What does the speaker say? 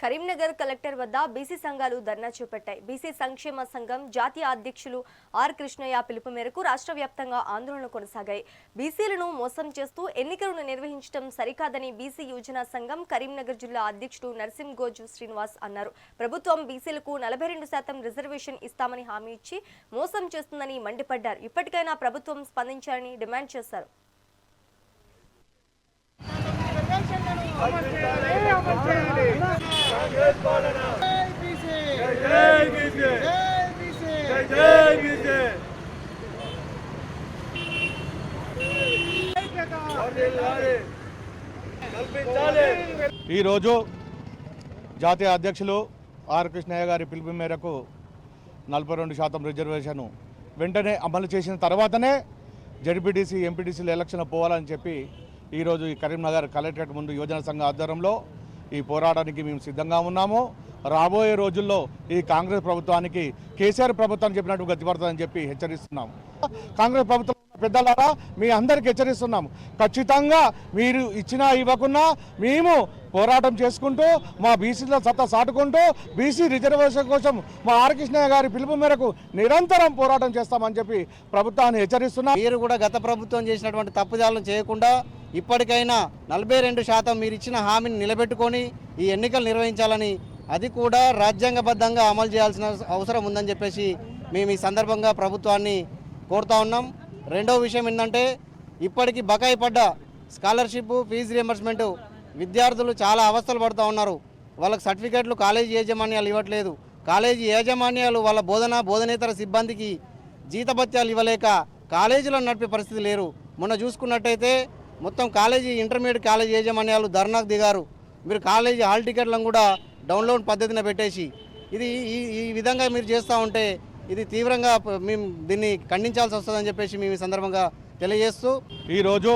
Karimnagar collector వద్ద BC సంఘాలు ధర్నా చేపట్టాయి. బీసీ సంక్షేమ సంఘం జాతీయ అధ్యక్షులు ఆర్ కృష్ణయ్య పిలుపు మేరకు రాష్ట్ర వ్యాప్తంగా ఆందోళనలు కొనసాగాయి. బీసీలను మోసం చేస్తూ ఎన్నికలను నిర్వహించడం సరికాదని బీసీ యువజన సంఘం కరీంనగర్ జిల్లా అధ్యక్షుడు నర్సింగోజు శ్రీనివాస్ అన్నారు. ప్రభుత్వం బీసీలకు 42% రిజర్వేషన్ ఇస్తామని హామీ ఇచ్చి మోసం చేస్తుందని మండిపడ్డారు. ఇప్పటికైనా ప్రభుత్వం స్పందించాలని డిమాండ్ చేశారు. ఈ రోజు జాతీయ అధ్యక్షులు ఆర్ కృష్ణయ్య గారి పిలుపు మేరకు 42% రిజర్వేషన్ వెంటనే అమలు చేసిన తర్వాతనే జడ్పీటీసీ ఎంపీటీసీల ఎలక్షన్ పోవాలని చెప్పి ఈరోజు ఈ కరీంనగర్ కలెక్టరేట్ ముందు యువజన సంఘ ఆధ్వర్యంలో ఈ పోరాటానికి మేము సిద్ధంగా ఉన్నాము. రాబోయే రోజుల్లో ఈ కాంగ్రెస్ ప్రభుత్వానికి కేసీఆర్ ప్రభుత్వాన్ని చెప్పినట్టు గతిపడుతుందని చెప్పి హెచ్చరిస్తున్నాము. కాంగ్రెస్ ప్రభుత్వం పెద్దలారా మీ అందరికీ హెచ్చరిస్తున్నాము. ఖచ్చితంగా మీరు ఇచ్చినా ఇవ్వకున్నా మేము పోరాటం చేసుకుంటూ మా బీసీల సత్తా సాటుకుంటూ బీసీ రిజర్వేషన్ కోసం మా ఆర్ కృష్ణయ్య గారి పిలుపు మేరకు నిరంతరం పోరాటం చేస్తామని చెప్పి ప్రభుత్వాన్ని హెచ్చరిస్తున్నాం. మీరు కూడా గత ప్రభుత్వం చేసినటువంటి తప్పుదాలను చేయకుండా ఇప్పటికైనా 42% మీరు ఇచ్చిన హామీని నిలబెట్టుకొని ఈ ఎన్నికలు నిర్వహించాలని, అది కూడా రాజ్యాంగబద్ధంగా అమలు చేయాల్సిన అవసరం ఉందని చెప్పేసి మేము ఈ సందర్భంగా ప్రభుత్వాన్ని కోరుతా ఉన్నాం. రెండవ విషయం ఏంటంటే ఇప్పటికీ బకాయి పడ్డ స్కాలర్షిప్, ఫీజు రియంబర్స్మెంట్ విద్యార్థులు చాలా అవస్థలు పడుతూ ఉన్నారు. వాళ్ళకి సర్టిఫికేట్లు కాలేజీ యాజమాన్యాలు ఇవ్వట్లేదు. కాలేజీ యాజమాన్యాలు వాళ్ళ బోధనేతర సిబ్బందికి జీతభత్యాలు ఇవ్వలేక కాలేజీలను నడిపే పరిస్థితి లేరు. మొన్న చూసుకున్నట్టయితే మొత్తం కాలేజీ ఇంటర్మీడియట్ కాలేజీ యాజమాన్యాలు ధర్నాకు దిగారు. మీరు కాలేజీ హాల్ టికెట్లను కూడా డౌన్లోడ్ పద్ధతిన పెట్టేసి ఇది ఈ విధంగా మీరు చేస్తూ ఉంటే ఇది తీవ్రంగా మేము దీన్ని ఖండించాల్సి వస్తుందని చెప్పేసి మేము ఈ సందర్భంగా తెలియజేస్తూ ఈరోజు